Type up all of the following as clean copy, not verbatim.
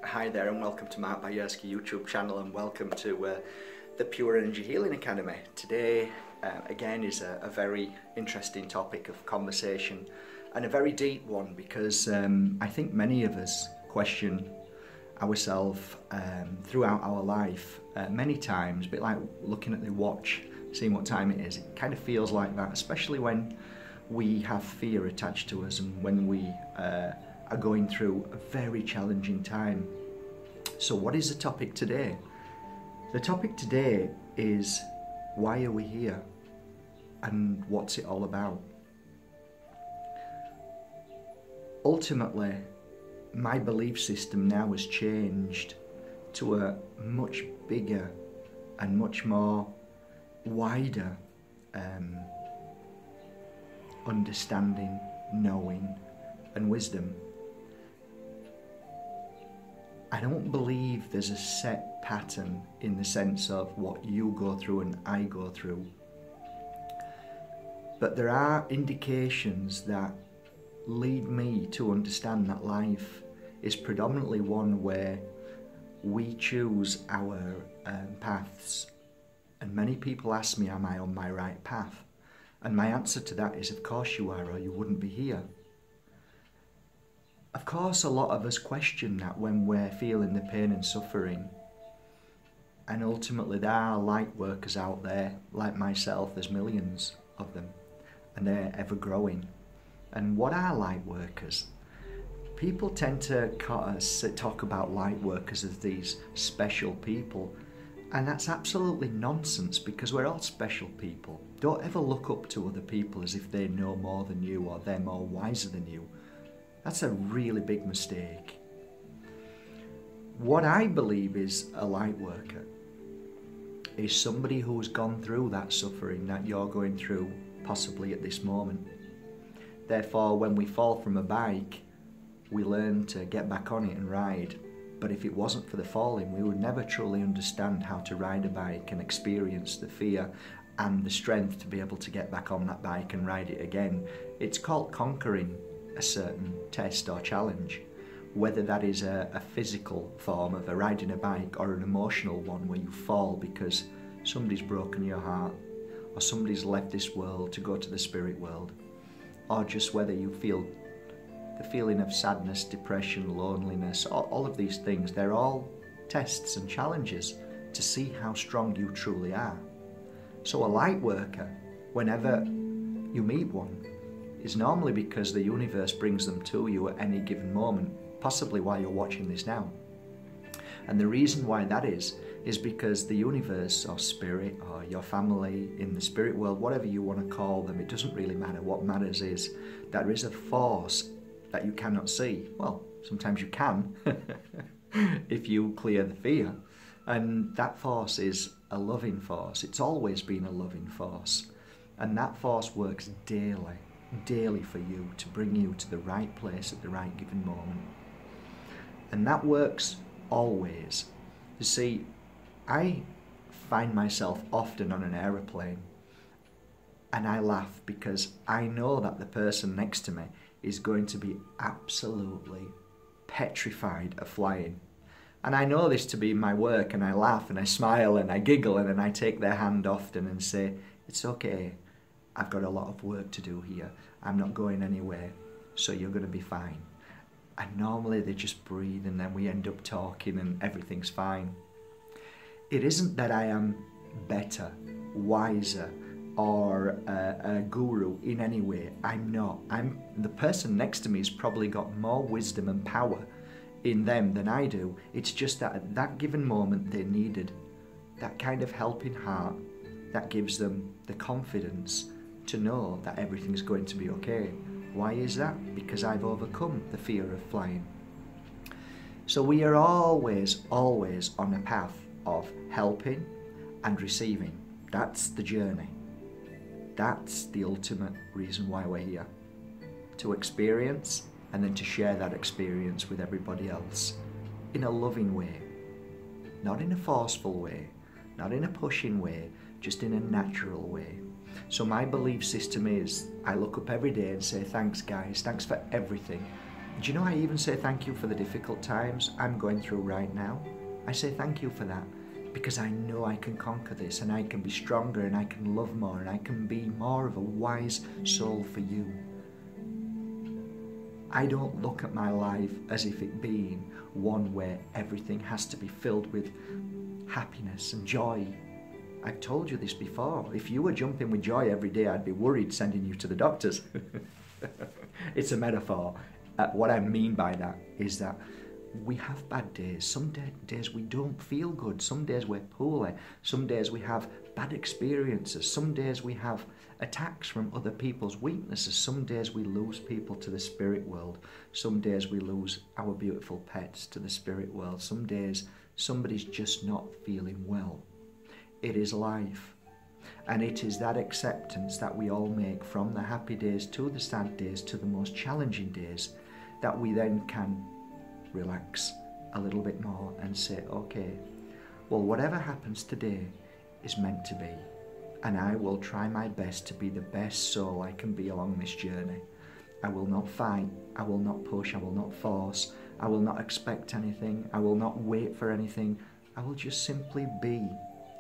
Hi there and welcome to Mark Bayerski YouTube channel, and welcome to the Pure Energy Healing Academy. Today again is a very interesting topic of conversation and a very deep one, because I think many of us question ourselves throughout our life many times, a bit like looking at the watch, seeing what time it is. It kind of feels like that, especially when we have fear attached to us and when we are going through a very challenging time. So what is the topic today? The topic today is, why are we here and what's it all about? Ultimately, my belief system now has changed to a much bigger and much more wider understanding, knowing and wisdom. I don't believe there's a set pattern in the sense of what you go through and I go through. But there are indications that lead me to understand that life is predominantly one where we choose our paths. And many people ask me, am I on my right path? And my answer to that is, of course you are, or you wouldn't be here. Of course, a lot of us question that when we're feeling the pain and suffering. And ultimately, there are light workers out there, like myself. There's millions of them, and they're ever growing. And what are light workers? People tend to talk about light workers as these special people. And that's absolutely nonsense, because we're all special people. Don't ever look up to other people as if they know more than you or they're more wiser than you. That's a really big mistake. What I believe is a light worker is somebody who's gone through that suffering that you're going through possibly at this moment. Therefore, when we fall from a bike, we learn to get back on it and ride. But if it wasn't for the falling, we would never truly understand how to ride a bike and experience the fear and the strength to be able to get back on that bike and ride it again. It's called conquering a certain test or challenge, whether that is a physical form of riding a bike or an emotional one where you fall because somebody's broken your heart or somebody's left this world to go to the spirit world, or just whether you feel the feeling of sadness, depression, loneliness, all of these things. They're all tests and challenges to see how strong you truly are. So a light worker, whenever you meet one, is normally because the universe brings them to you at any given moment, possibly while you're watching this now. And the reason why that is because the universe or spirit or your family in the spirit world, whatever you want to call them, it doesn't really matter. What matters is there is a force that you cannot see. Well, sometimes you can if you clear the fear. And that force is a loving force. It's always been a loving force. And that force works daily for you to bring you to the right place at the right given moment. And that works always. You see, I find myself often on an aeroplane and I laugh because I know that the person next to me is going to be absolutely petrified of flying. And I know this to be my work, and I laugh and I smile and I giggle, and then I take their hand often and say, it's okay. I've got a lot of work to do here. I'm not going anywhere, so you're going to be fine. And normally they just breathe and then we end up talking and everything's fine. It isn't that I am better, wiser, or a guru in any way. I'm not. The person next to me has probably got more wisdom and power in them than I do. It's just that at that given moment they needed that kind of helping heart that gives them the confidence to know that everything's going to be okay. Why is that? Because I've overcome the fear of flying. So we are always on a path of helping and receiving. That's the journey. That's the ultimate reason why we're here. To experience and then to share that experience with everybody else in a loving way. Not in a forceful way, not in a pushing way, just in a natural way. So my belief system is, I look up every day and say, thanks guys, thanks for everything. Do you know, I even say thank you for the difficult times I'm going through right now. I say thank you for that because I know I can conquer this, and I can be stronger, and I can love more, and I can be more of a wise soul for you. I don't look at my life as if it being one where everything has to be filled with happiness and joy. I've told you this before. If you were jumping with joy every day, I'd be worried sending you to the doctors. It's a metaphor. What I mean by that is that we have bad days. Some days we don't feel good. Some days we're poorly. Some days we have bad experiences. Some days we have attacks from other people's weaknesses. Some days we lose people to the spirit world. Some days we lose our beautiful pets to the spirit world. Some days somebody's just not feeling well. It is life. And it is that acceptance that we all make, from the happy days to the sad days to the most challenging days, that we then can relax a little bit more and say, okay, well, whatever happens today is meant to be, and I will try my best to be the best soul I can be along this journey. I will not fight, I will not push, I will not force, I will not expect anything, I will not wait for anything. I will just simply be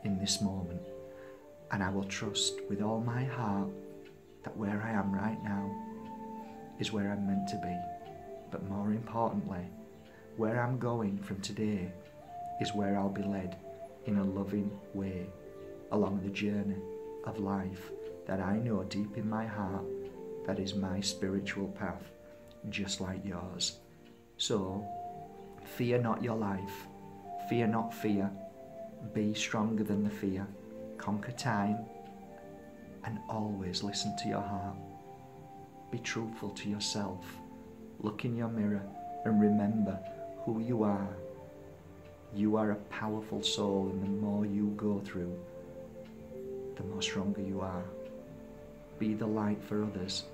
in this moment, and I will trust with all my heart that where I am right now is where I'm meant to be. But more importantly, where I'm going from today is where I'll be led in a loving way along the journey of life that I know deep in my heart that is my spiritual path, just like yours. So, fear not your life, fear not fear, be stronger than the fear, conquer time, and always listen to your heart. Be truthful to yourself, look in your mirror and remember who you are. You are a powerful soul, and the more you go through, the more stronger you are. Be the light for others,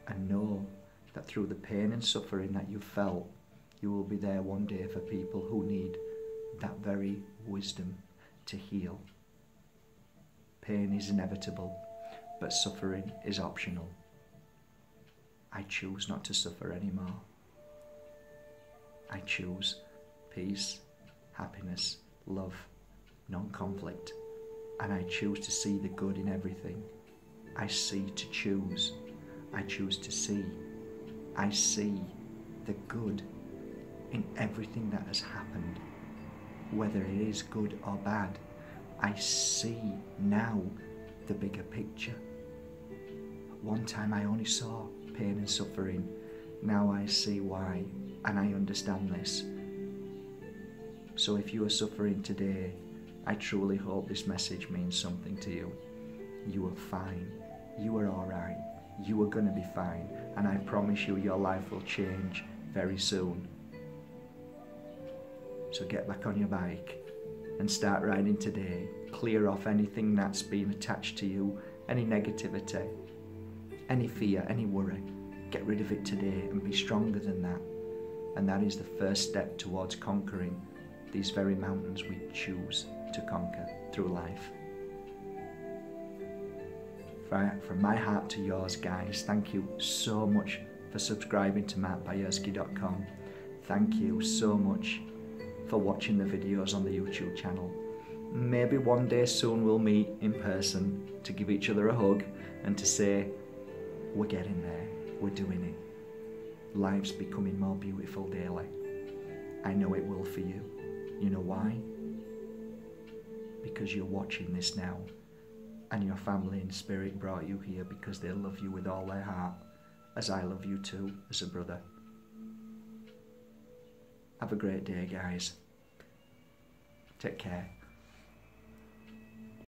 and know that through the pain and suffering that you've felt, you will be there one day for people who need that very wisdom to heal. Pain is inevitable, but suffering is optional. I choose not to suffer anymore. I choose peace, happiness, love, non-conflict, and I choose to see the good in everything. I see to choose. I choose to see. I see the good in everything that has happened, whether it is good or bad. I see now the bigger picture. At one time I only saw pain and suffering. Now I see why, and I understand this. So if you are suffering today, I truly hope this message means something to you. You are fine. You are alright. You are going to be fine. And I promise you your life will change very soon. So get back on your bike and start riding today. Clear off anything that's been attached to you, any negativity, any fear, any worry. Get rid of it today and be stronger than that. And that is the first step towards conquering these very mountains we choose to conquer through life. From my heart to yours, guys, thank you so much for subscribing to mattbajerski.com. Thank you so much for watching the videos on the YouTube channel. Maybe one day soon we'll meet in person to give each other a hug and to say, we're getting there, we're doing it. Life's becoming more beautiful daily. I know it will for you. You know why? Because you're watching this now, and your family in spirit brought you here because they love you with all their heart, as I love you too, as a brother. Have a great day, guys. Take care.